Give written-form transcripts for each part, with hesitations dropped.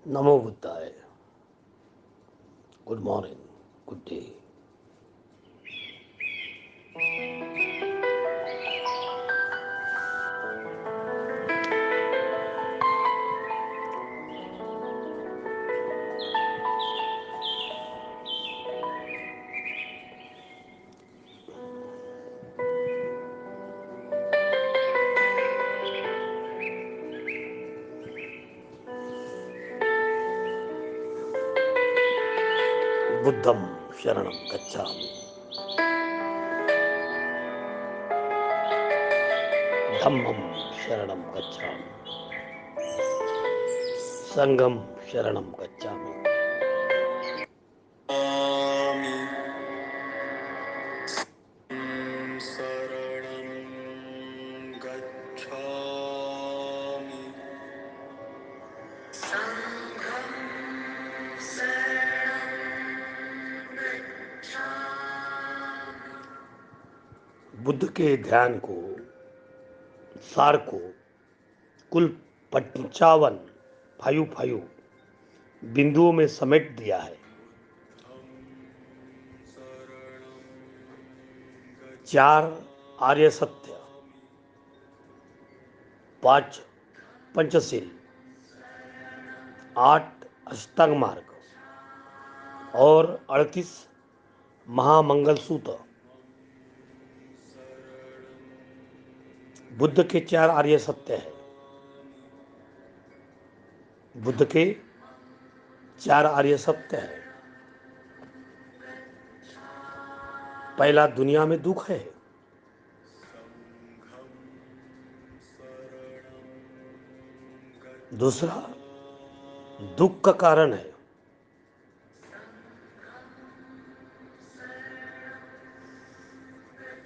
नमो बुद्धाय। Good morning, good day. बुद्धम शरणम गच्छामि, धम्मम शरणम गच्छामि, संघम शरणम गच्छामि। शरणं गच्छामि। बुद्ध के ध्यान को, सार को कुल 55 फाइव बिंदुओं में समेट दिया है। 4 आर्य सत्य, 5 पंचशील, 8 अष्टांग मार्ग और 38 महामंगल सूत्र। बुद्ध के 4 आर्य सत्य है। बुद्ध के 4 आर्य सत्य है। पहला, दुनिया में दुख है। दूसरा, दुख का कारण है।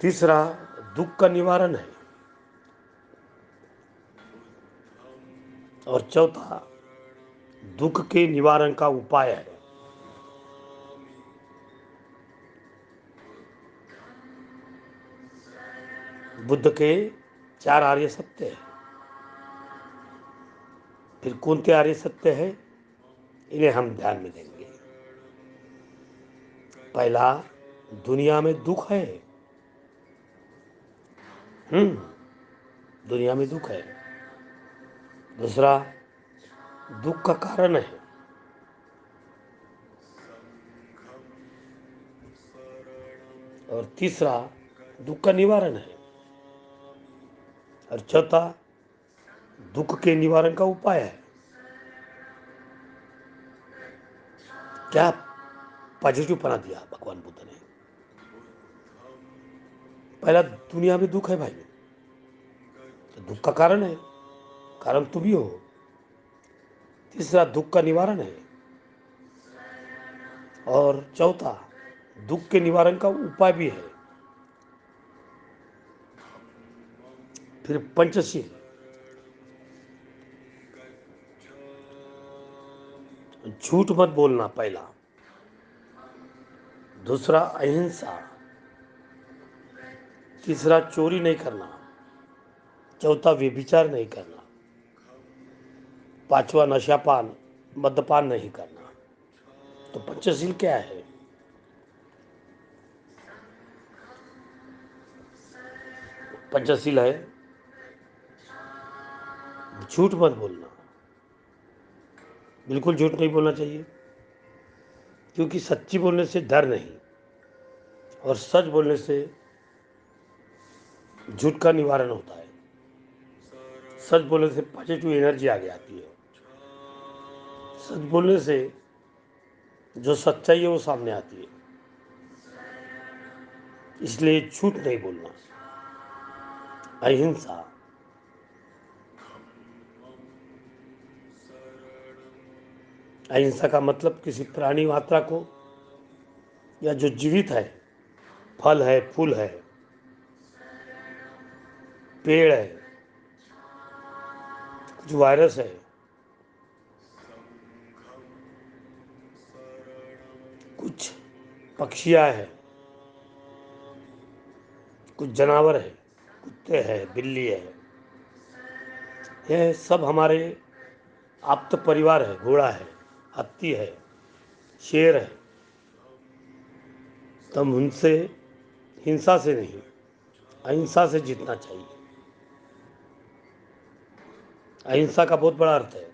तीसरा, दुख का निवारण है। और चौथा, दुख के निवारण का उपाय है। बुद्ध के 4 आर्य सत्य है। फिर कौन से आर्य सत्य है, इन्हें हम ध्यान में देंगे। पहला, दुनिया में दुख है। दुनिया में दुख है। दूसरा, दुख का कारण है। और तीसरा, दुख का निवारण है। और चौथा, दुख के निवारण का उपाय है। क्या पॉजिटिव बना दिया भगवान बुद्ध ने। पहला, दुनिया में दुख है भाई, तो दुख का कारण है, कारण तुम ही हो। तीसरा, दुख का निवारण है। और चौथा, दुख के निवारण का उपाय भी है। फिर पंचशील, झूठ मत बोलना पहला। दूसरा, अहिंसा। तीसरा, चोरी नहीं करना। चौथा, व्यभिचार नहीं करना। पांचवा, नशापान मद्यपान नहीं करना। तो पंचशील क्या है? पंचशील है, झूठ मत बोलना। बिल्कुल झूठ नहीं बोलना चाहिए, क्योंकि सच्ची बोलने से डर नहीं, और सच बोलने से झूठ का निवारण होता है। सच बोलने से पॉजिटिव एनर्जी आगे आती है। सच बोलने से जो सच्चाई है वो सामने आती है। इसलिए झूठ नहीं बोलना। अहिंसा, अहिंसा का मतलब किसी प्राणी मात्रा को, या जो जीवित है, फल है, फूल है, पेड़ है, कुछ वायरस है, कुछ पक्षियाँ हैं, कुछ जानवर है, कुत्ते हैं, बिल्ली है, यह सब हमारे आप तो परिवार है, घोड़ा है, हाथी है, शेर है, तो हम उनसे हिंसा से नहीं, अहिंसा से जीतना चाहिए। अहिंसा का बहुत बड़ा अर्थ है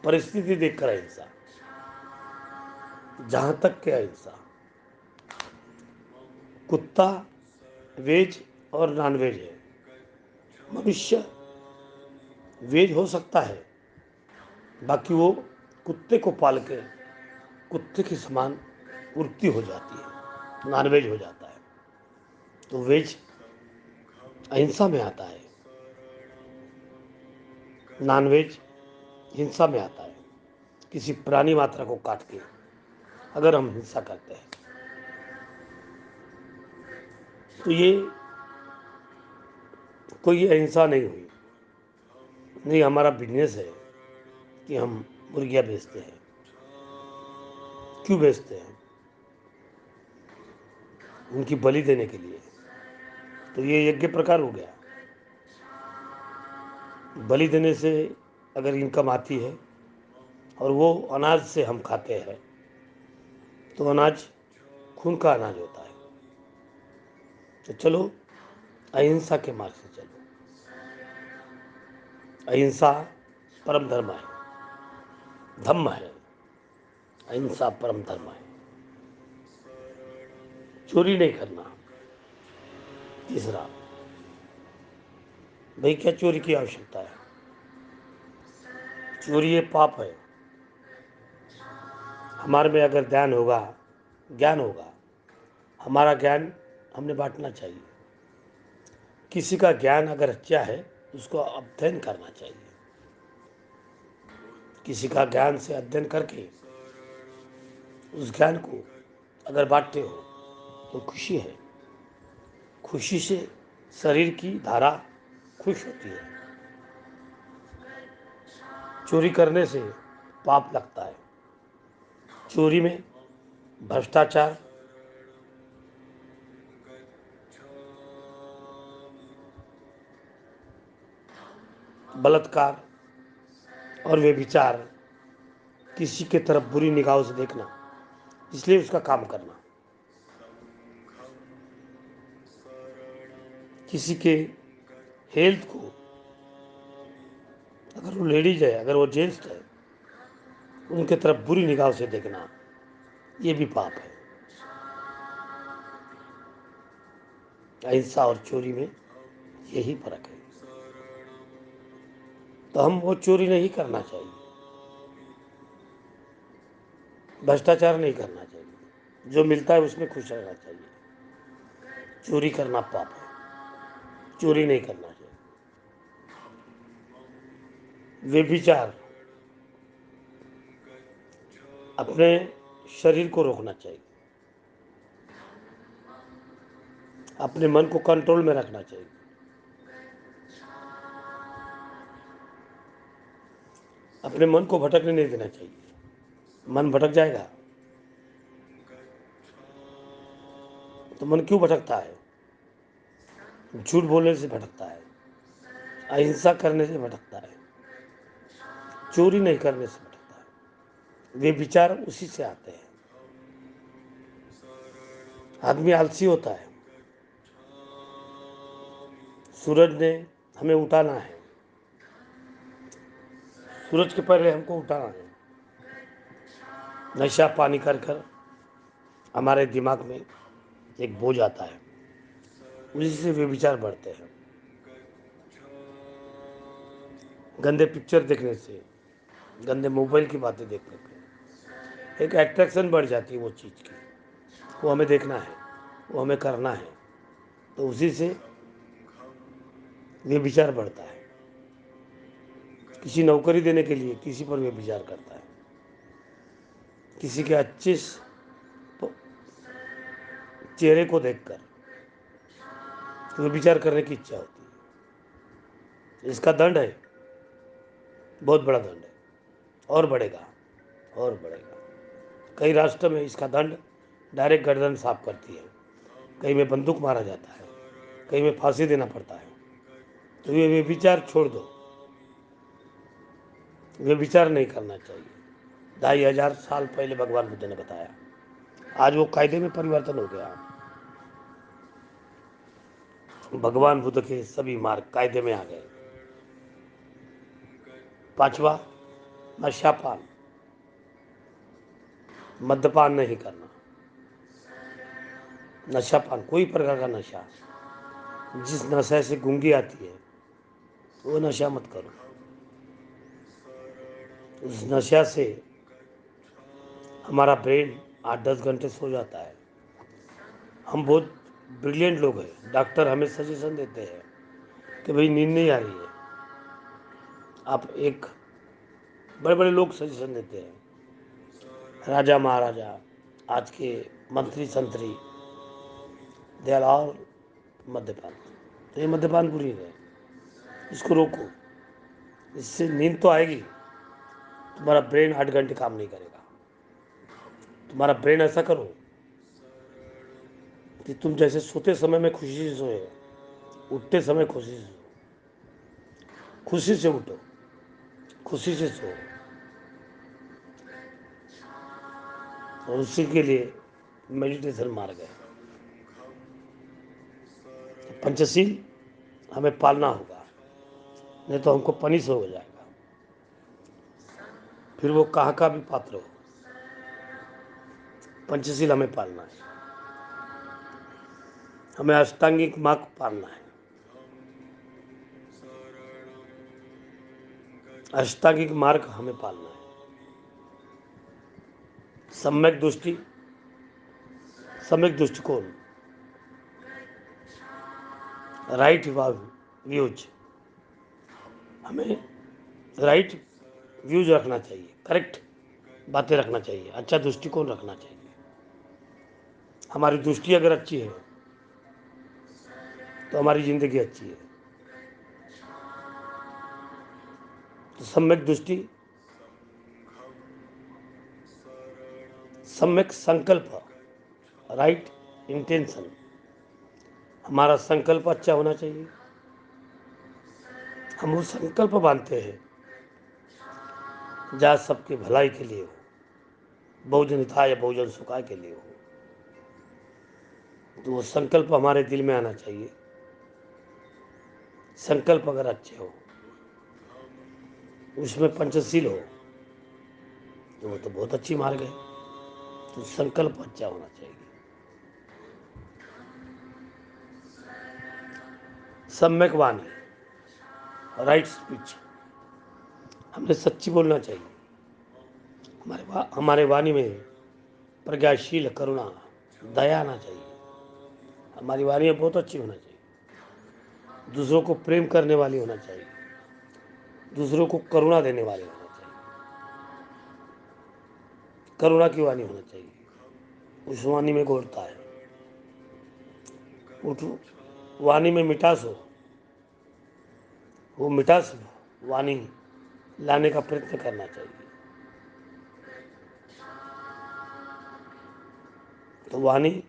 परिस्थिति देखकर अहिंसा, जहां तक के अहिंसा। कुत्ता वेज और नॉन वेज है, मनुष्य वेज हो सकता है, बाकी वो कुत्ते को पाल के कुत्ते के समान वृत्ति हो जाती है, नॉन वेज हो जाता है। तो वेज अहिंसा में आता है, नॉन वेज हिंसा में आता है। किसी प्राणी मात्रा को काट के अगर हम हिंसा करते हैं तो ये कोई अहिंसा नहीं हुई। नहीं, हमारा बिजनेस है कि हम मुर्गियाँ बेचते हैं। क्यों बेचते हैं? उनकी बलि देने के लिए। तो ये यज्ञ प्रकार हो गया। बलि देने से अगर इनकम आती है और वो अनाज से हम खाते हैं तो अनाज खून का अनाज होता है। तो चलो अहिंसा के मार्ग से चलो। अहिंसा परम धर्म है, धम्म है। अहिंसा परम धर्म है। चोरी नहीं करना। तीसरा, भाई क्या चोरी की आवश्यकता है? चोरी ये पाप है। हमारे में अगर ध्यान होगा, ज्ञान होगा, हमारा ज्ञान हमने बांटना चाहिए। किसी का ज्ञान अगर अच्छा है उसको अध्ययन करना चाहिए। किसी का ज्ञान से अध्ययन करके उस ज्ञान को अगर बांटते हो तो खुशी है। खुशी से शरीर की धारा खुश होती है। चोरी करने से पाप लगता है। चोरी में भ्रष्टाचार, बलात्कार और व्यभिचार, किसी के तरफ बुरी निगाहों से देखना, इसलिए उसका काम करना, किसी के हेल्थ को, अगर वो लेडीज है, अगर वो जेंट्स है, उनके तरफ बुरी निगाह से देखना, ये भी पाप है। अहिंसा और चोरी में यही फर्क है। तो हम वो चोरी नहीं करना चाहिए, भ्रष्टाचार नहीं करना चाहिए, जो मिलता है उसमें खुश रहना चाहिए। चोरी करना पाप है, चोरी नहीं करना चाहिए। व्यभिचार, अपने शरीर को रोकना चाहिए, अपने मन को कंट्रोल में रखना चाहिए। अपने मन को भटकने नहीं देना चाहिए। मन भटक जाएगा तो मन क्यों भटकता है? झूठ बोलने से भटकता है, अहिंसा करने से भटकता है, चोरी नहीं करने से भटकता है। वे विचार उसी से आते हैं। आदमी आलसी होता है। सूरज ने हमें उठाना है, सूरज के पहले हमको उठाना है। नशा पानी कर कर हमारे दिमाग में एक बोझ आता है, उसी से वे विचार बढ़ते हैं। गंदे पिक्चर देखने से, गंदे मोबाइल की बातें देखने पे एक अट्रैक्शन बढ़ जाती है वो चीज़ की। वो हमें देखना है, वो हमें करना है, तो उसी से वे विचार बढ़ता है। किसी नौकरी देने के लिए किसी पर वे विचार करता है, किसी के अच्छे चेहरे को देखकर वे विचार करने की इच्छा होती है। इसका दंड है, बहुत बड़ा दंड है, और बढ़ेगा और बढ़ेगा। कई राष्ट्र में इसका दंड डायरेक्ट गर्दन साफ करती है, कहीं में बंदूक मारा जाता है, कहीं में फांसी देना पड़ता है। तो ये विचार छोड़ दो, वे विचार नहीं करना चाहिए। 2500 साल पहले भगवान बुद्ध ने बताया, आज वो कायदे में परिवर्तन हो गया। भगवान बुद्ध के सभी मार्ग कायदे में आ गए। पांचवा, नशापान, मद्यपान नहीं करना। नशापान, कोई प्रकार का नशा, जिस नशे से गूंगी आती है वो नशा मत करो। उस नशा से हमारा ब्रेन 8-10 घंटे सो जाता है। हम बहुत ब्रिलियंट लोग हैं, डॉक्टर हमें सजेशन देते हैं कि भाई नींद नहीं आ रही है, आप एक बड़े बड़े लोग सजेशन देते हैं, राजा महाराजा, आज के मंत्री संतरी, दे आर ऑल मद्यपान। तो ये मद्यपान बुरी है, इसको रोको। इससे नींद तो आएगी, तुम्हारा ब्रेन 8 घंटे काम नहीं करेगा। तुम्हारा ब्रेन ऐसा करो कि तुम जैसे सोते समय में खुशी से सोए, उठते समय खुशी से सो, खुशी से उठो, खुशी से सो। और उसी के लिए मेडिटेशन मार्ग है। पंचशील हमें पालना होगा, नहीं तो हमको पनिश हो जाएगा, फिर वो कहाँ का भी पात्र हो। पंचशील हमें पालना है, हमें अष्टांगिक मार्ग पालना है। अष्टांगिक मार्ग हमें पालना है। सम्यक दृष्टि, सम्यक दृष्टिकोण, राइट व्यूज, हमें राइट व्यूज रखना चाहिए, करेक्ट बातें रखना चाहिए, अच्छा दृष्टिकोण रखना चाहिए। हमारी दृष्टि अगर अच्छी है तो हमारी जिंदगी अच्छी है। तो सम्यक दृष्टि, सम्यक संकल्प, राइट इंटेंशन, हमारा संकल्प अच्छा होना चाहिए। हम वो संकल्प बांधते हैं जहाँ सबकी भलाई के लिए हो, बहुजन हिताय बहुजन सुखाय के लिए हो। तो वो संकल्प हमारे दिल में आना चाहिए। संकल्प अगर अच्छे हो, उसमें पंचशील हो, तो वो तो बहुत अच्छी मार्ग है। तो संकल्प अच्छा होना चाहिए। सम्यक वाणी, राइट स्पीच, हमने सच्ची बोलना चाहिए। हमारे वाणी में प्रज्ञाशील, करुणा, दया आना चाहिए। हमारी वाणी में बहुत अच्छी होना चाहिए। दूसरों को प्रेम करने वाली होना चाहिए, दूसरों को करुणा देने वाली होना चाहिए। करुणा की वाणी होना चाहिए, उस वाणी में गौरता है। उठ वाणी में मिठास हो, वो मिठास वाणी लाने का प्रयत्न करना चाहिए। तो वाणी,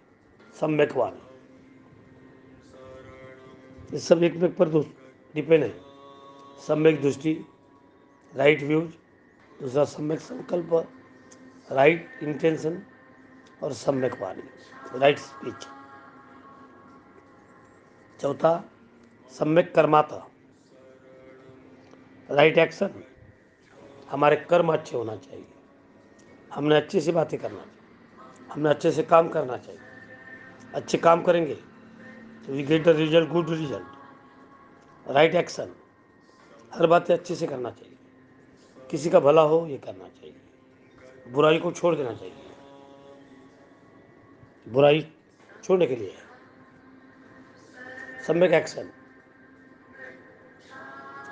सम्यक वाणी, ये सब एक पर डिपेंड है। सम्यक दृष्टि, राइट व्यूज, दूसरा सम्यक संकल्प, राइट इंटेंशन, और सम्यक वाणी, राइट स्पीच। चौथा, सम्यक कर्माता, राइट एक्शन, हमारे कर्म अच्छे होना चाहिए। हमने अच्छे से बातें करना चाहिए, हमने अच्छे से काम करना चाहिए। अच्छे काम करेंगे तो we get the result, good result. Right action, हर बातें अच्छे से करना चाहिए, किसी का भला हो ये करना चाहिए, बुराई को छोड़ देना चाहिए। बुराई छोड़ने के लिए सम्यक एक्शन,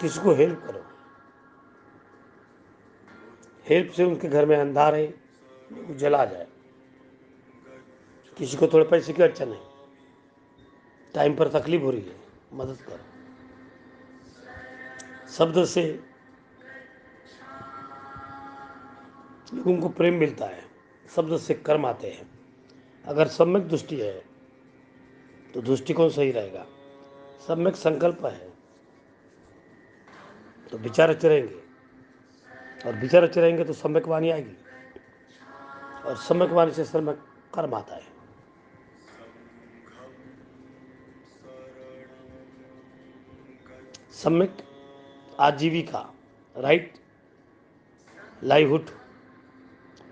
किसी को हेल्प करो, हेल्प से उनके घर में अंधार है वो जला जाए। किसी को थोड़े पैसे की अड़चन है, टाइम पर तकलीफ हो रही है, मदद करो। शब्द से लोगों को प्रेम मिलता है, शब्द से कर्म आते हैं। अगर सम्यक दृष्टि है तो दृष्टिकोण सही रहेगा, सम्यक संकल्प है तो विचार अच्छे रहेंगे, और विचार अच्छे रहेंगे तो सम्यक वाणी आएगी, और सम्यक वाणी से सम्यक कर्म आता है। सम्यक आजीविका, राइट लाइवहुड,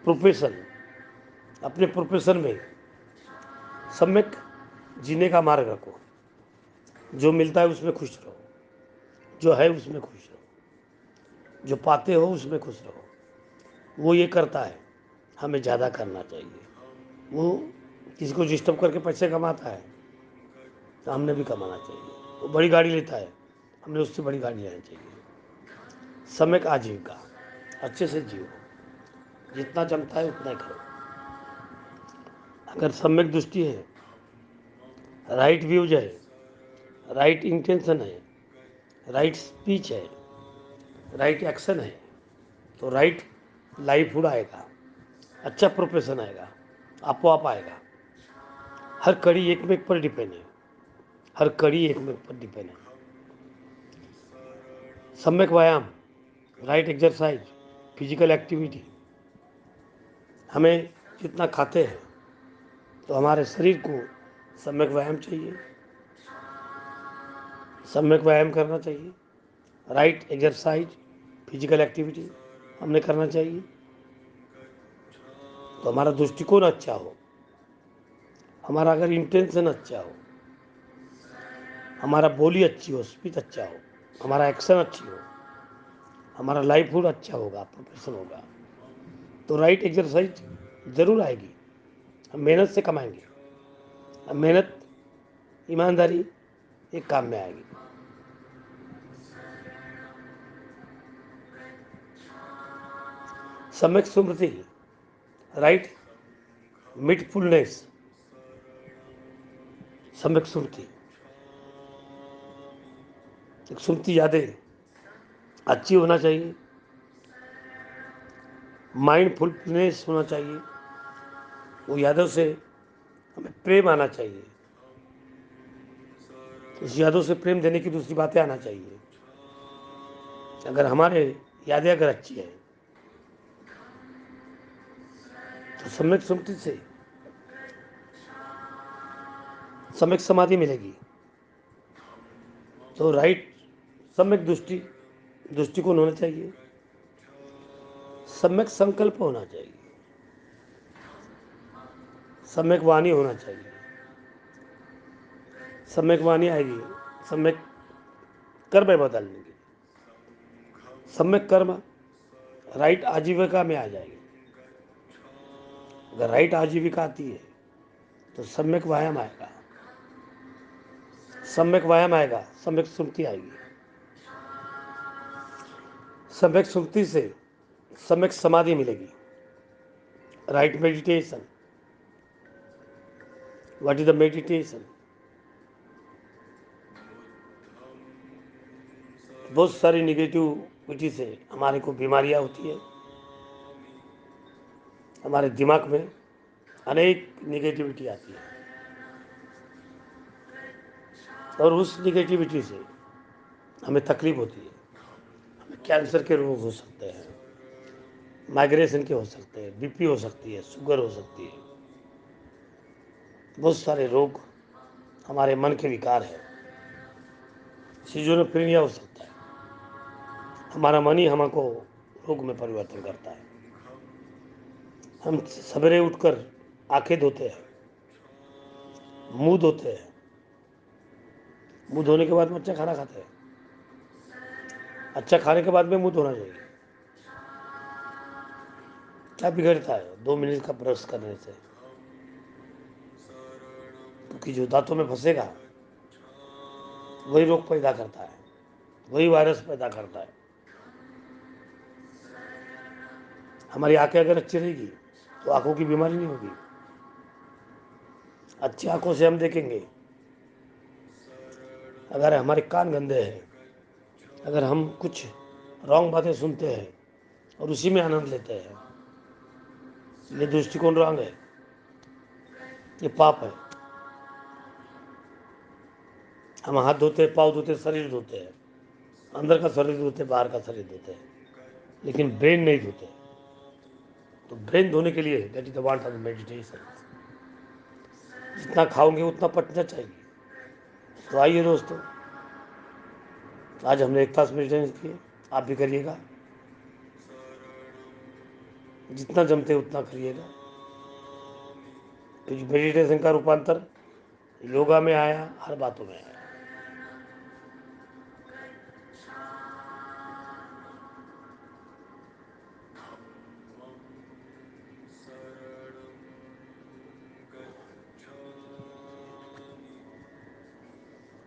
प्रोफेशन, अपने प्रोफेशन में सम्यक जीने का मार्ग रखो। जो मिलता है उसमें खुश रहो, जो है उसमें खुश रहो, जो पाते हो उसमें खुश रहो। वो ये करता है, हमें ज़्यादा करना चाहिए। वो किसी को डिस्टर्ब करके पैसे कमाता है, तो हमने भी कमाना चाहिए। वो बड़ी गाड़ी लेता है, हमने उससे बड़ी गाड़ी लेनी चाहिए। सम्यक आजीविका, अच्छे से जियो, जितना जमता है उतना ही करो। अगर सम्यक दृष्टि है, राइट व्यूज है, राइट इंटेंशन है, राइट स्पीच है, राइट एक्शन है, तो राइट लाइवहुड आएगा, अच्छा प्रोफेशन आएगा, आपो आप आएगा। हर कड़ी एक में एक पर डिपेंड है, हर कड़ी एक में एक पर डिपेंड है। सम्यक व्यायाम, राइट एक्सरसाइज, फिजिकल एक्टिविटी। हमें जितना खाते हैं तो हमारे शरीर को सम्यक व्यायाम चाहिए, सम्यक व्यायाम करना चाहिए। राइट एक्सरसाइज, फिजिकल एक्टिविटी हमने करना चाहिए, तो हमारा दृष्टिकोण अच्छा हो, हमारा अगर इंटेंशन अच्छा हो, हमारा बोली अच्छी हो, स्पीच अच्छा हो, हमारा एक्शन अच्छी हो, हमारा लाइवहुड अच्छा होगा, प्रोफेशन होगा, तो राइट एक्सरसाइज ज़रूर आएगी। हम मेहनत से कमाएंगे, हम मेहनत ईमानदारी एक काम में आएगी। सम्यक स्मृति, राइट मिटफुलनेस, सम्यक स्मृति, स्मृति यादें अच्छी होना चाहिए, माइंडफुलनेस होना चाहिए। वो यादों से हमें प्रेम आना चाहिए, उस यादों से प्रेम देने की दूसरी बातें आना चाहिए। अगर हमारे यादें अगर अच्छी है तो सम्यक स्मृति से सम्यक समाधि मिलेगी, तो राइट सम्यक दृष्टिकोण होना चाहिए, सम्यक संकल्प होना चाहिए, सम्यक वाणी होना चाहिए। सम्यक वाणी आएगी, सम्यक कर्म बदलने की, सम्यक कर्म राइट आजीविका में आ जाएगी। अगर राइट आजीविका आती है तो सम्यक व्यायाम आएगा, सम्यक व्यायाम आएगा, सम्यक स्मृति आएगी, सम्यक स्मृति से सम्यक समाधि मिलेगी। Right meditation, what is the meditation? बहुत सारी निगेटिविटी से हमारे को बीमारियां होती है, हमारे दिमाग में अनेक निगेटिविटी आती है, और उस निगेटिविटी से हमें तकलीफ होती है। हमें कैंसर के रोग हो सकते हैं, माइग्रेशन के हो सकते हैं, बीपी हो सकती है, शुगर हो सकती है, बहुत सारे रोग हमारे मन के विकार है। सिजोफ्रेनिया हो सकता है, हमारा मन ही हमको रोग में परिवर्तन करता है। हम सवेरे उठकर आंखें धोते हैं, मुंह धोते हैं, मुंह धोने के बाद में अच्छा खाना खाते हैं, अच्छा खाने के बाद में मुंह धोना चाहिए। क्या बिगड़ता है 2 मिनट का ब्रश करने से? क्योंकि जो दांतों में फंसेगा वही रोग पैदा करता है, वही वायरस पैदा करता है। हमारी आंखें अगर अच्छी रहेगी तो आंखों की बीमारी नहीं होगी। अच्छी आंखों से हम देखेंगे। अगर हमारे कान गंदे हैं, अगर हम कुछ रॉन्ग बातें सुनते हैं और उसी में आनंद लेते हैं, ये दृष्टिकोण रॉन्ग है, ये पाप है। हम हाथ धोते हैं, पाँव धोते हैं, शरीर धोते हैं, अंदर का शरीर धोते हैं, बाहर का शरीर धोते हैं, लेकिन ब्रेन नहीं धोते। तो ब्रेन धोने के लिए that is the want of meditation. जितना खाओगे उतना पचना चाहिए। तो आइए दोस्तों, आज हमने 1 तास मेडिटेशन किए, आप भी करिएगा। जितना जमते उतना करिएगा। क्योंकि मेडिटेशन का रूपांतर योगा में आया, हर बातों में आया।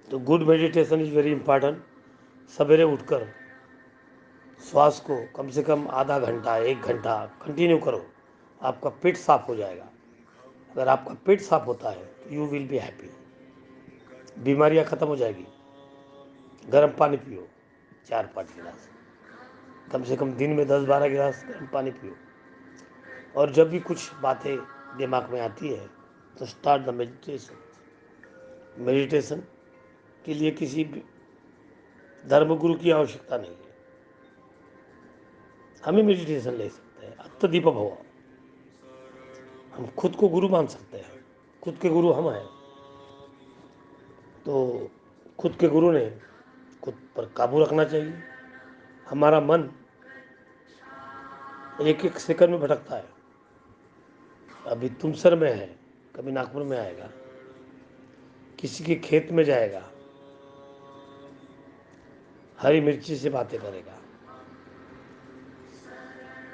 तो good meditation is very important. सवेरे उठकर श्वास को कम से कम आधा घंटा 1 घंटा कंटिन्यू करो, आपका पेट साफ हो जाएगा। अगर आपका पेट साफ होता है तो यू विल बी हैप्पी, बीमारियां खत्म हो जाएगी। गर्म पानी पियो 4-5 गिलास, कम से कम दिन में 10-12 गिलास गर्म पानी पियो। और जब भी कुछ बातें दिमाग में आती है तो स्टार्ट द मेडिटेशन। मेडिटेशन के लिए किसी भी धर्मगुरु की आवश्यकता नहीं है, हम ही मेडिटेशन ले सकते हैं। अत्तदीप भव, हम खुद को गुरु मान सकते हैं, खुद के गुरु हम हैं। तो खुद के गुरु ने खुद पर काबू रखना चाहिए। हमारा मन एक एक सेकंड में भटकता है। अभी तुमसर में है, कभी नागपुर में आएगा, किसी के खेत में जाएगा, हरी मिर्ची से बातें करेगा,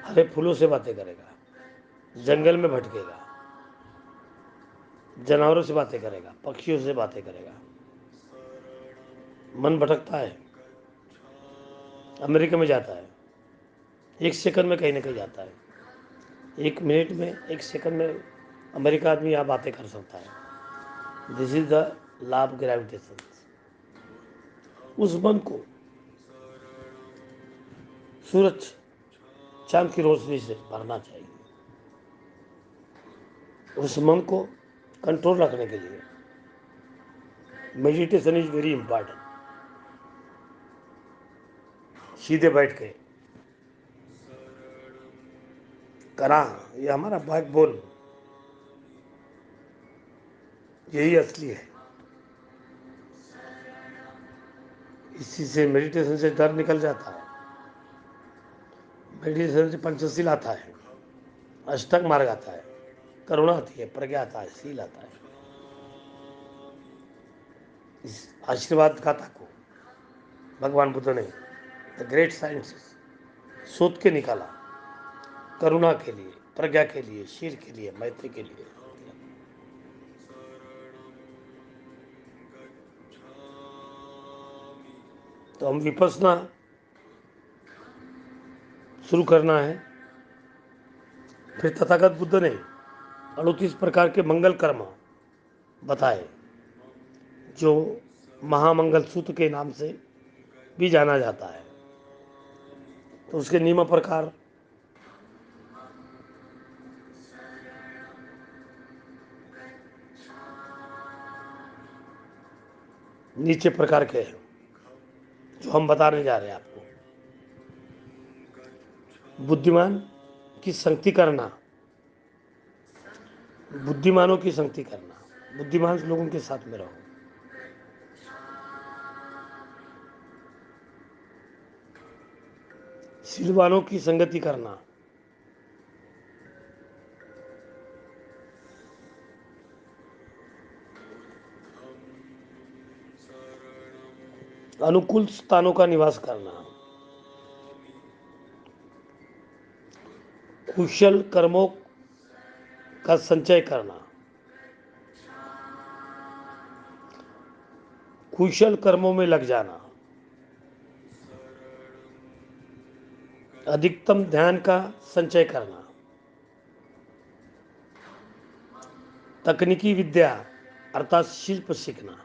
हरे फूलों से बातें करेगा, जंगल में भटकेगा, जानवरों से बातें करेगा, पक्षियों से बातें करेगा। मन भटकता है, अमेरिका में जाता है, 1 सेकंड में कहीं ना कहीं जाता है। 1 मिनट में 1 सेकंड में अमेरिका आदमी यहाँ बातें कर सकता है। This is the law of gravitation. उस मन को सूरज चांद की रोशनी से भरना चाहिए। उस मन को कंट्रोल रखने के लिए मेडिटेशन इज वेरी इंपॉर्टेंट। सीधे बैठ के करा, ये हमारा बैकबोन, यही असली है। इसी से मेडिटेशन से डर निकल जाता है। मेडिटेशन से पंचशील आता है, अष्टक मार्ग आता है, करुणा आती है, प्रज्ञा आता है, शील आता है। इस आशीर्वाद गाथा को भगवान बुद्ध ने द ग्रेट साइंस सोच के निकाला, करुणा के लिए, प्रज्ञा के लिए, शील के लिए, मैत्री के लिए। तो हम विपස්සना शुरू करना है। फिर तथागत बुद्ध ने 38 प्रकार के मंगल कर्म बताए, जो महामंगल सूत्र के नाम से भी जाना जाता है। तो उसके नियम प्रकार नीचे प्रकार के हैं, जो हम बताने जा रहे हैं आपको। बुद्धिमान की संगति करना, बुद्धिमानों की संगति करना, बुद्धिमान लोगों के साथ में रहो। शीलवानों की संगति करना, अनुकूल स्थानों का निवास करना, कुशल कर्मों का संचय करना, कुशल कर्मों में लग जाना, अधिकतम ध्यान का संचय करना, तकनीकी विद्या अर्थात शिल्प सीखना,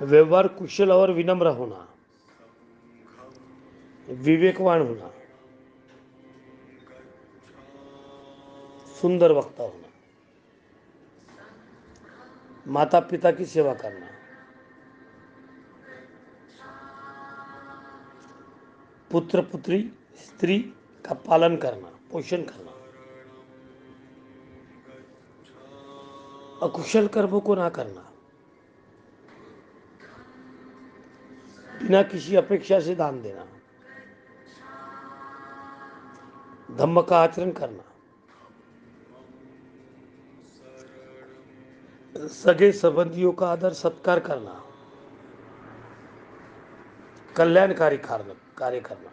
व्यवहार कुशल और विनम्र होना, विवेकवान होना, सुंदर वक्ता होना, माता पिता की सेवा करना, पुत्र पुत्री स्त्री का पालन करना, पोषण करना, अकुशल कर्मों को ना करना, बिना किसी अपेक्षा से दान देना, धम्म का आचरण करना, सगे संबंधियों का आदर सत्कार करना, कल्याणकारी कार्य करना,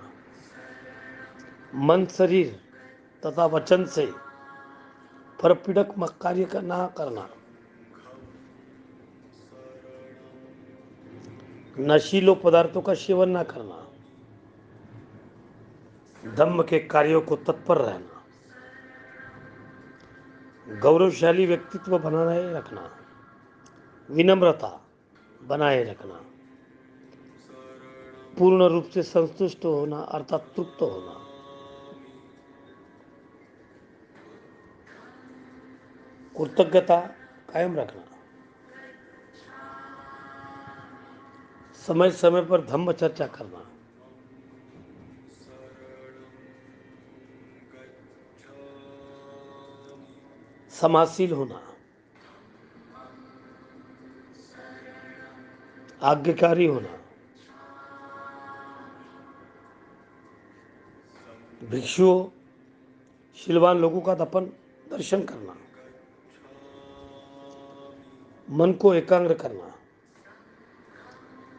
मन शरीर तथा वचन से परपीड़क कार्य ना करना, नशीलों पदार्थों का सेवन ना करना, धम्म के कार्यों को तत्पर रहना, गौरवशाली व्यक्तित्व बनाए रखना, विनम्रता बनाए रखना, पूर्ण रूप से संतुष्ट होना अर्थात तृप्त होना, कृतज्ञता कायम रखना, समय समय पर धम्म चर्चा करना, समाशील होना, आज्ञाकारी होना, भिक्षुओं शीलवान लोगों का दर्शन करना, मन को एकाग्र करना,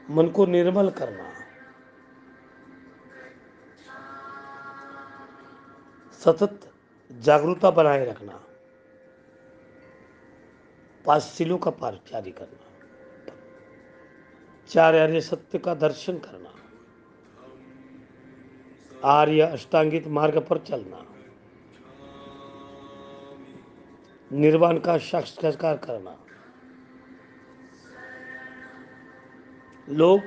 मन को निर्मल करना, सतत जागरूकता बनाए रखना, पांचशीलों का पारिचार्य करना, चार आर्य सत्य का दर्शन करना, आर्य अष्टांगित मार्ग पर चलना, निर्वाण का साक्षात्कार करना, लोग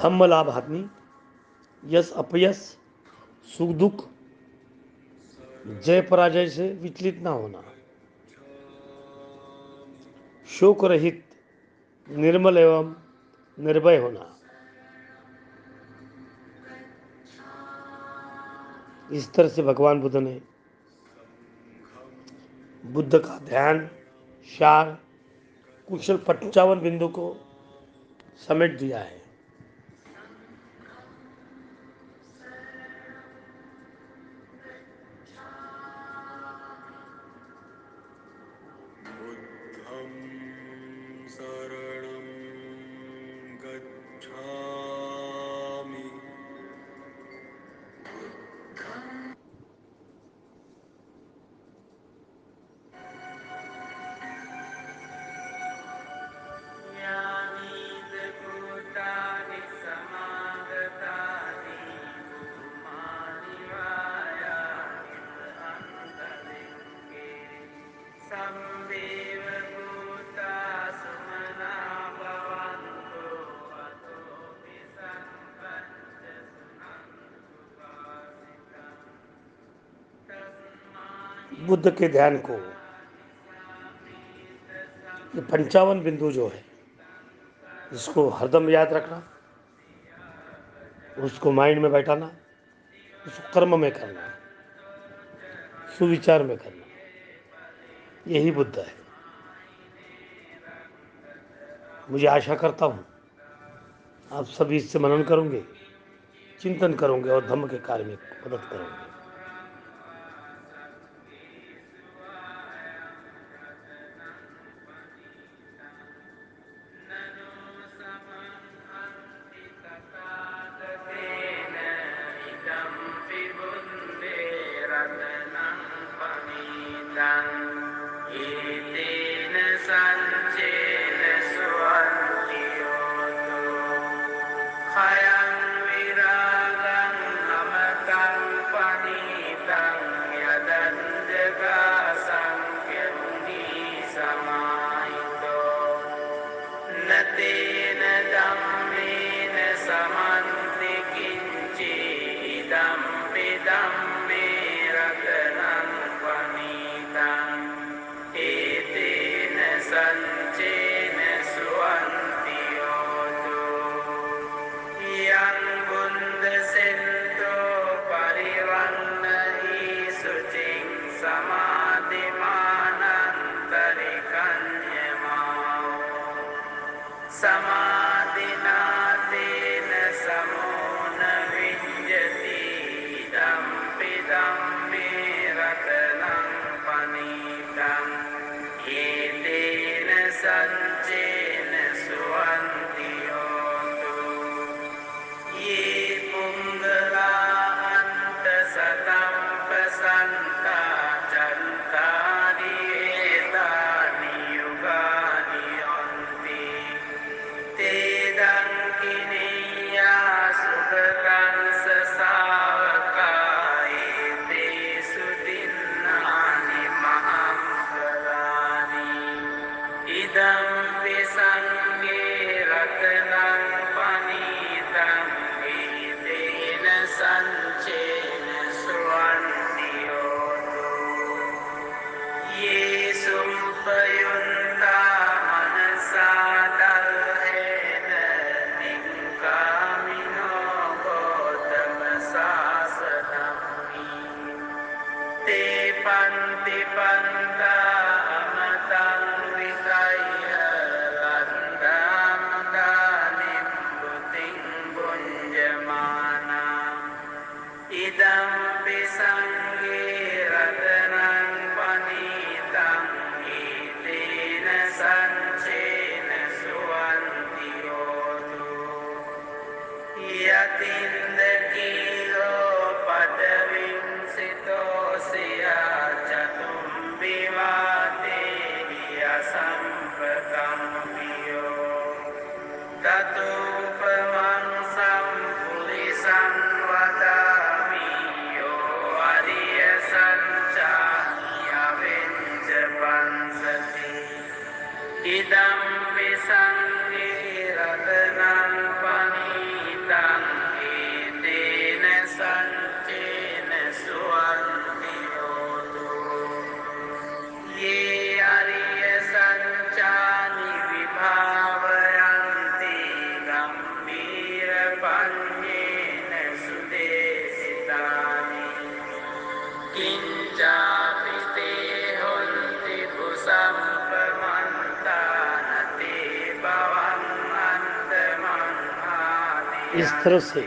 धम्म लाभ हानि, यश अपयश, सुख दुख, जय पराजय से विचलित ना होना, शोक रहित निर्मल एवं निर्भय होना, इस तरह से भगवान बुद्ध ने बुद्ध का ध्यान सार कुशल 55 बिंदु को समेट दिया है। बुद्धं शरणं गच्छामि। बुद्ध के ध्यान को ये 55 बिंदु जो है इसको हरदम याद रखना, उसको माइंड में बैठाना, उसको कर्म में करना, सुविचार में करना, यही बुद्ध है। मुझे आशा करता हूँ आप सभी इससे मनन करोगे, चिंतन करोगे और धम्म के कार्य में मदद करोगे। පන්ති පන්තා අමතං විකය්‍ය ලද්දාමදා නිබ්බුතින් බුඤ්ජමානා ඉදම්පි සංඝේ රතනං පනීතං ඊතේන සංචේන සුවන්ති හෝතු යතින්ද කීලෝ පදවිංසිතෝ සියා චතුම්බි වාතේ යසම්පකම්පියෝ තතුපමං සම්පුරිසං වදාමි යෝ අරිය සංචායවෙච්ච පංසති ඉදම්පි සංඝේ රතනං පනීතං ඊතේන සංචේන සුවන්ති හෝතු යේ අරිය සංචානි විභාවයන්ති ගම්බීර පඤ්ඤේන සුදේසිතානි කිංචාපිතේ හොන්ති කුසම්පමන්තානතේ භවං අන්තමං इस तरह से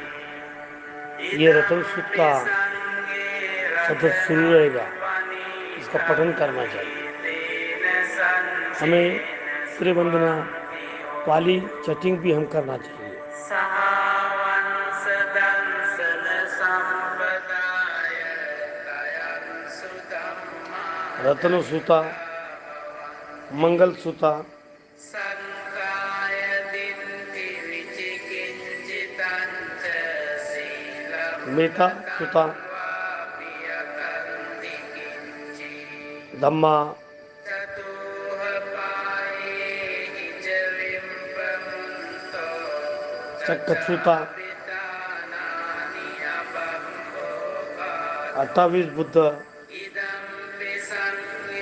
ये रतन सूत्र का सतत शुरू रहेगा, इसका पठन करना चाहिए। हमें त्रिवंदना पाली चैटिंग भी हम करना चाहिए। रतन सूता, मंगल सूता, मेटा सूता, धम्मा, चक्रसूता, 28 बुद्ध,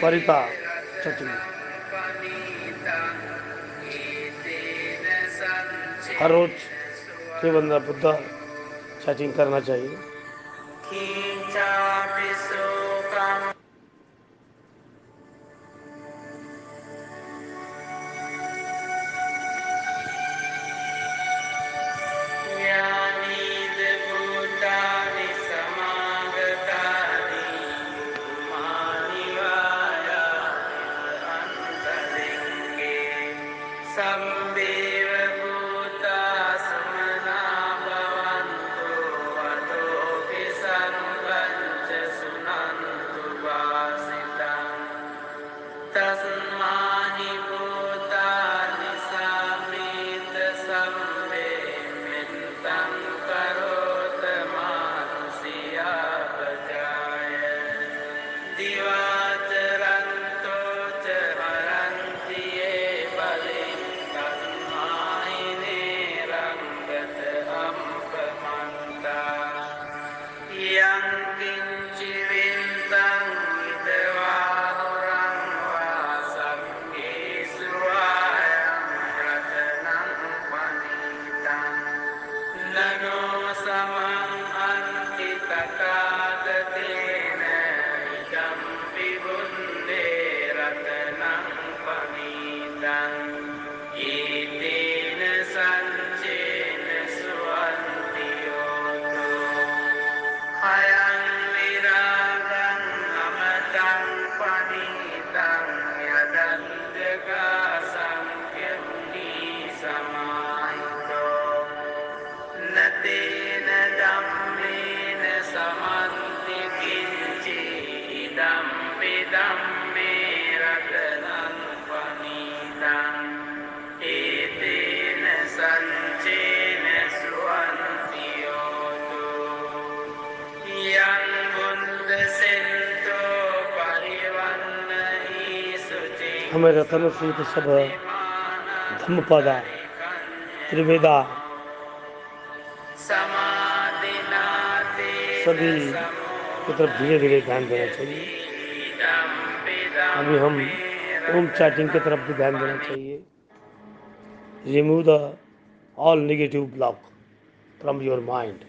परिता चटनी। हर रोज त्रिवंदना बुद्ध चैटिंग करना चाहिए। तस्मानि भूतानि सामीत सम्मे मित्तं करोत मानुषिया प्रजाय दिवाचरन्तो च हरन्ति ये बलिं तस्माहिने रङ्गत अम्पमन्ता यं किञ्चि विन्तं विदवाहुरं वा सङ्गेषु वायं रतनं पनीतं ननो समं अन्ति तथागतेन इदं विबुन्धे रतनं पनीतं एतेन सञ्चेन सुवन्ति योतो हयं विरागं अमतं पनीतं यदन्धका संख्यमुनि समाहितो न तेन धम्मेन समन्ति किञ्चिदं विदं मे रतनं पनीतं एतेन सञ्चेन सुवन्ति योतो यं बुन्धसिन्धो परिवन्नहि शुचिं हमें रतन सूत्र सब, धम्मपदा, त्रिवेदा सभी की तरफ धीरे धीरे ध्यान देना चाहिए। अभी हम ओम चैटिंग की तरफ भी ध्यान देना चाहिए। Remove the all negative block from your mind.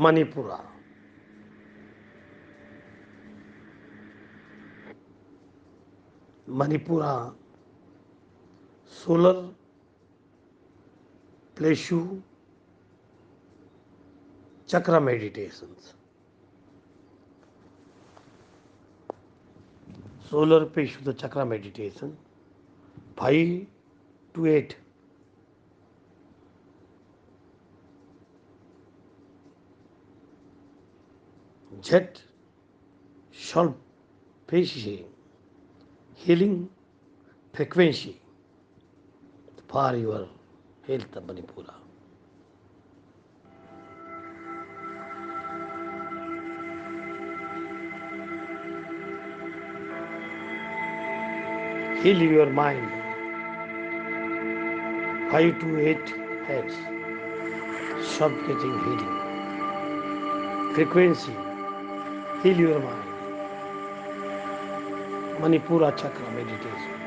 Manipura, Manipura solar plexus chakra meditations, solar plexus the chakra meditation 5 to 8. Jet solfeggio healing frequency for your health, Manipura. Heal your mind. 5 to 8 heads. Soft getting healing. Frequency. Heal your mind. Manipura chakra meditation.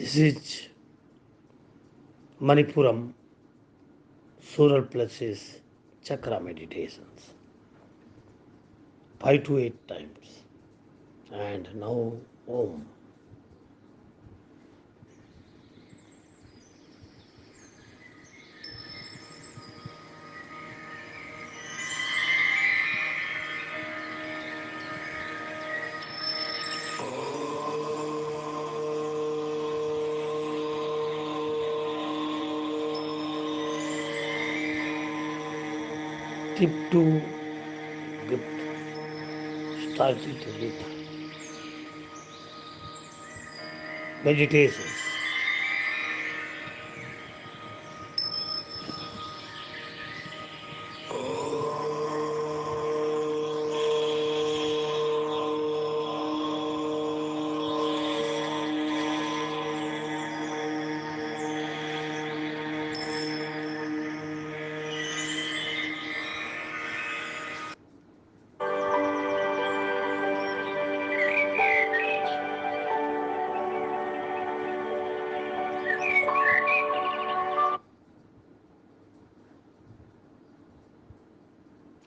This is Manipuram solar plexus chakra meditations. 5 to 8 times. And now Om. Tip to get started with meditations.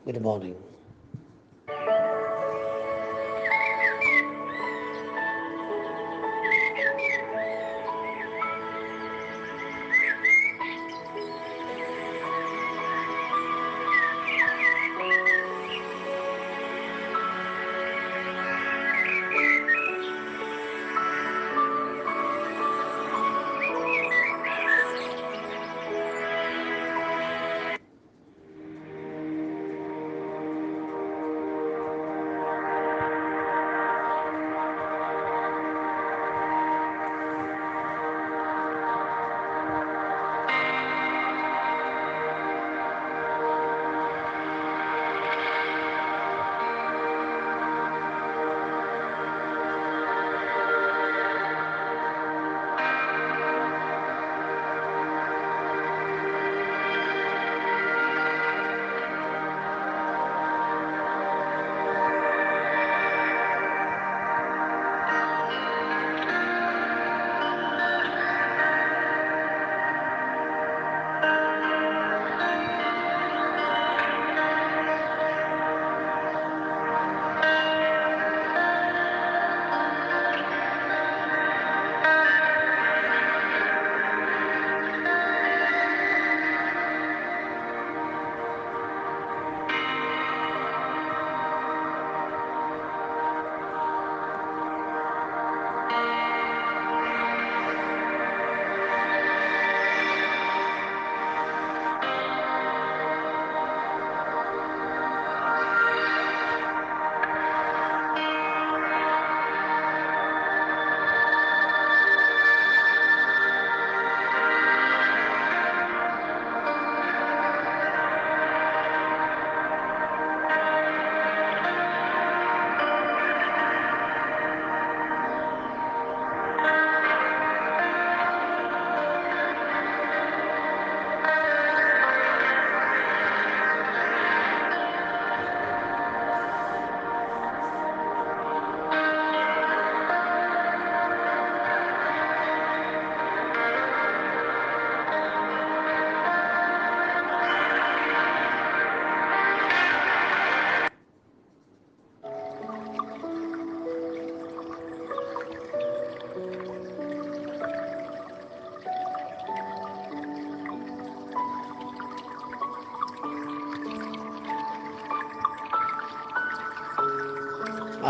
Good morning.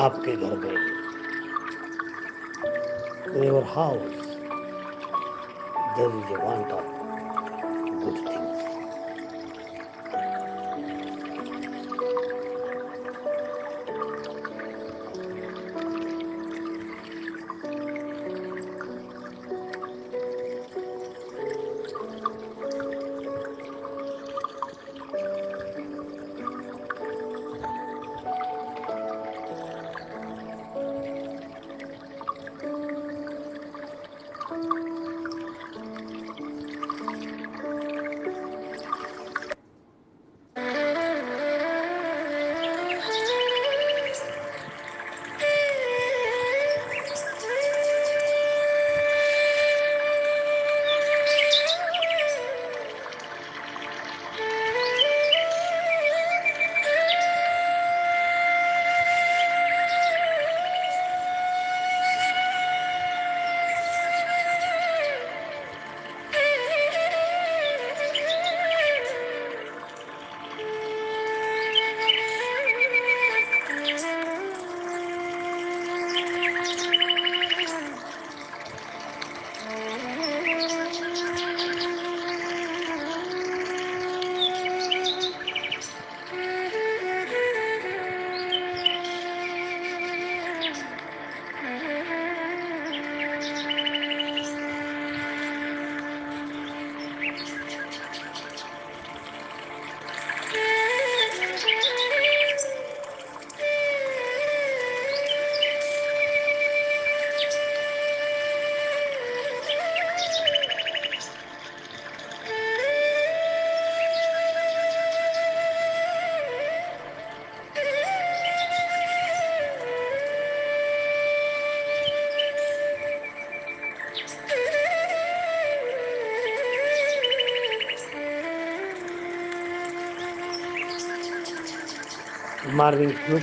आपके घर में, in your house, there is a want of good things. Morning flute.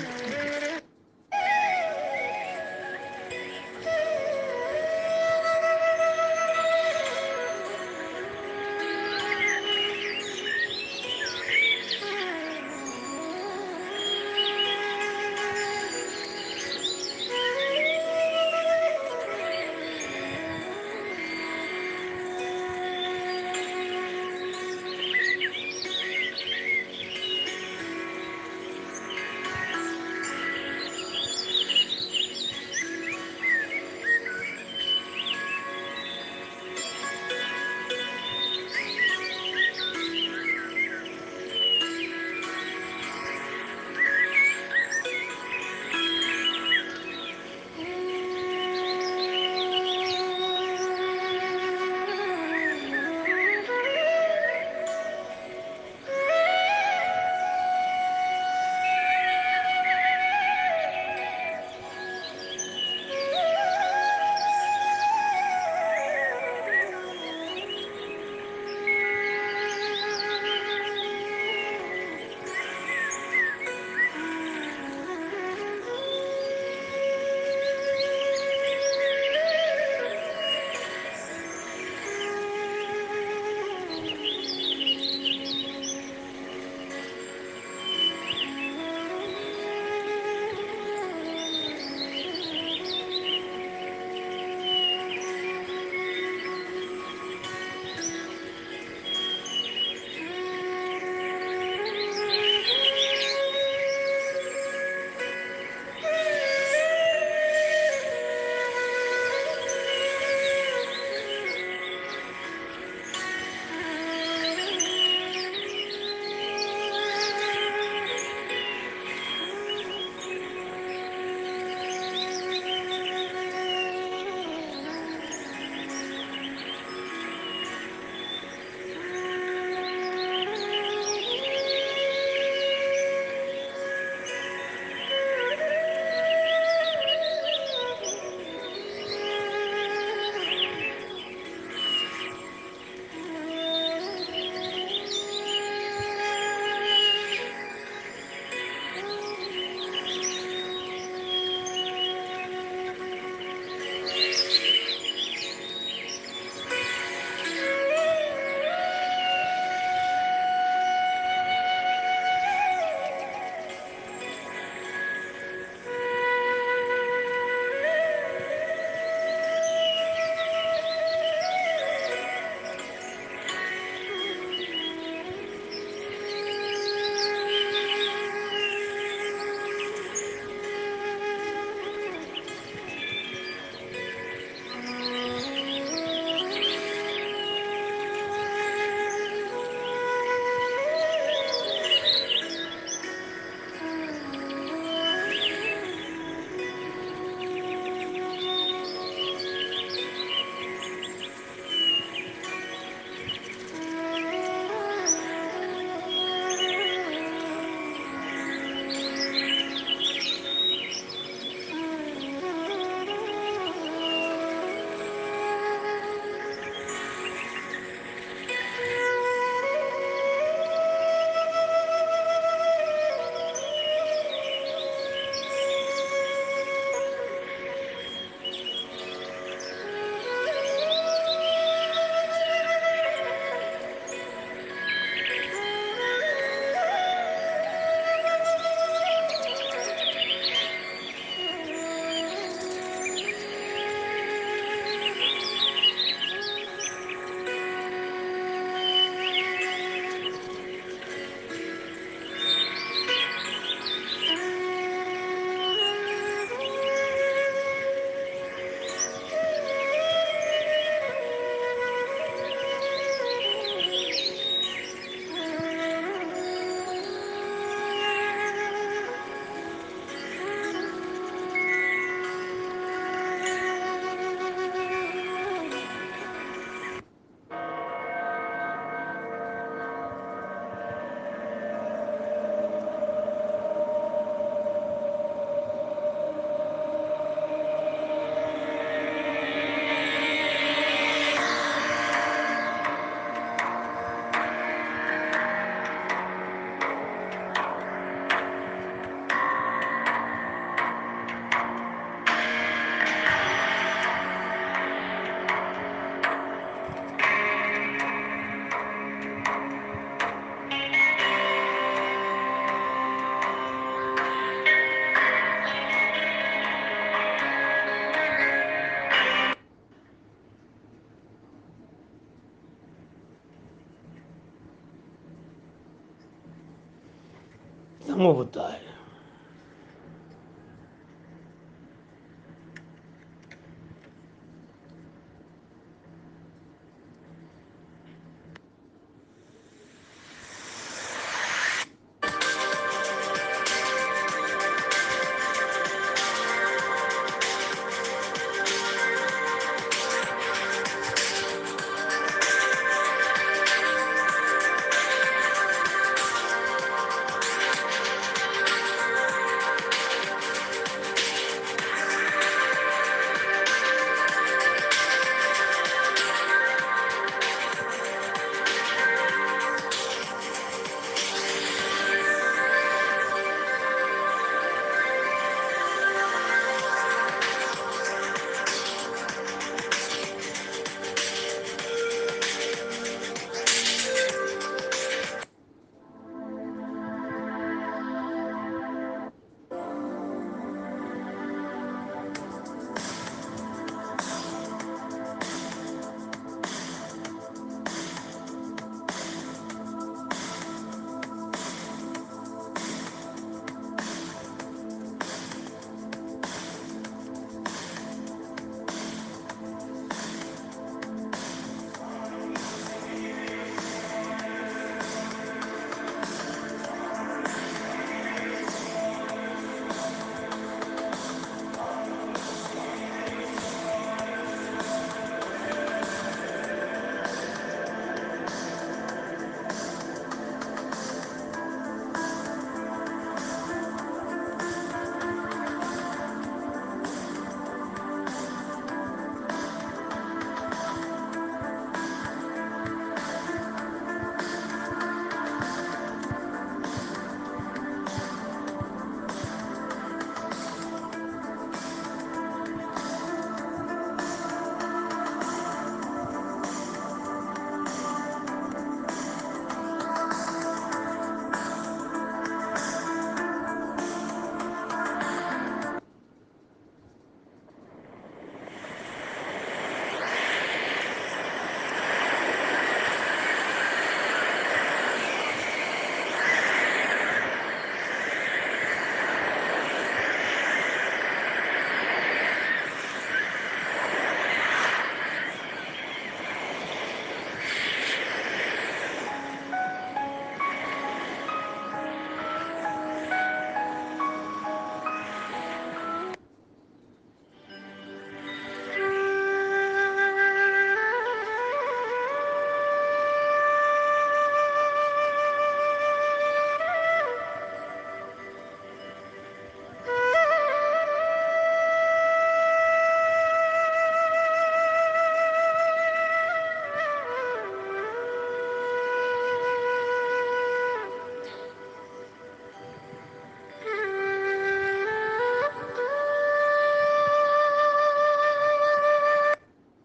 संभव होता है।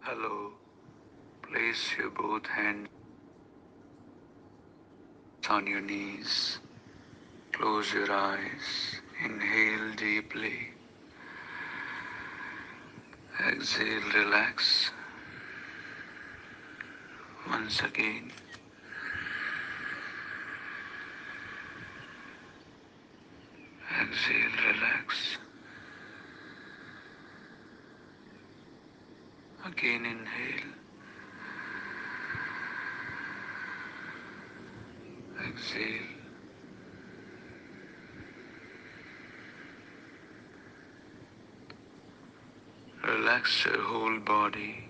Hello. Place your both hands on your knees. Close your eyes. Inhale deeply. Exhale, relax. Once again. Exhale, relax. Again inhale. Exhale. Relax your whole body.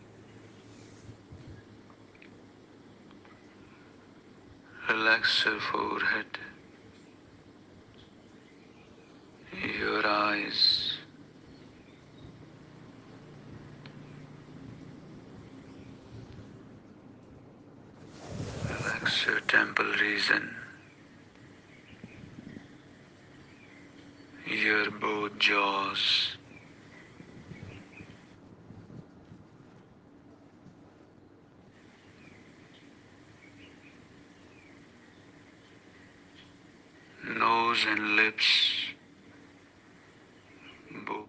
Relax your forehead, your eyes. Relax your temple region, your both jaws. Nose and lips, both.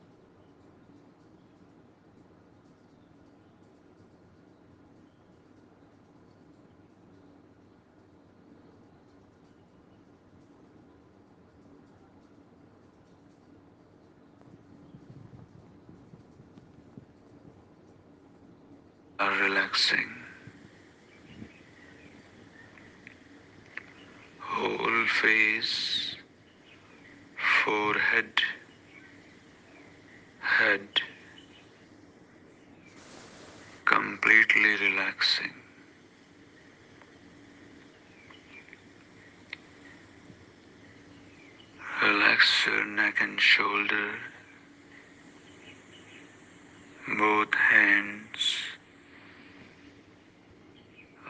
are relaxing. Whole face, forehead, head, completely relaxing. Relax your neck and shoulder, both hands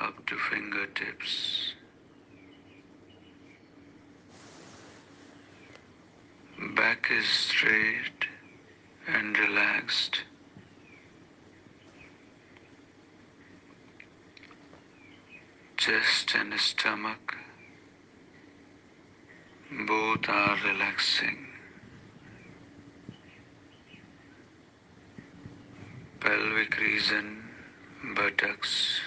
up to fingertips. Back is straight and relaxed. Chest and stomach both are relaxing. Pelvic region, buttocks,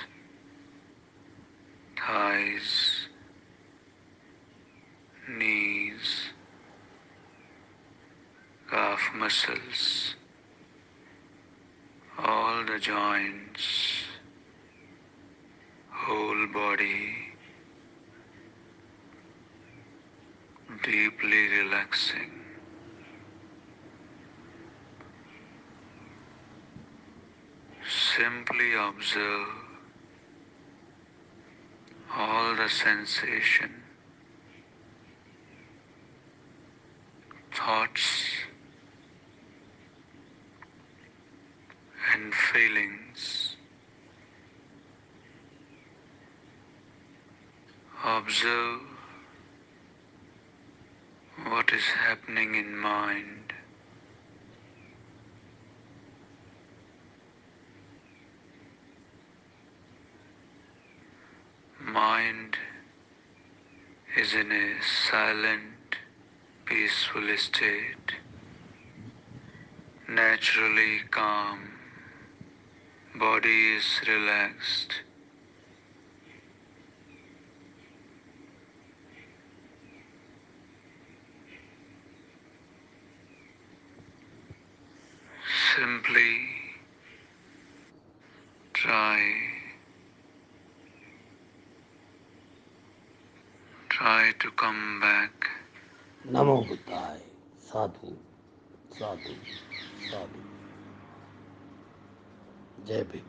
thighs, knees, calf muscles, all the joints, whole body deeply relaxing. Simply observe all the sensation, thoughts and feelings. Observe what is happening in mind. Mind is in a silent, peaceful state, naturally calm. Body is relaxed. Simply try to come back. नमो बुद्धाय। साधु साधु साधु। जय भीम।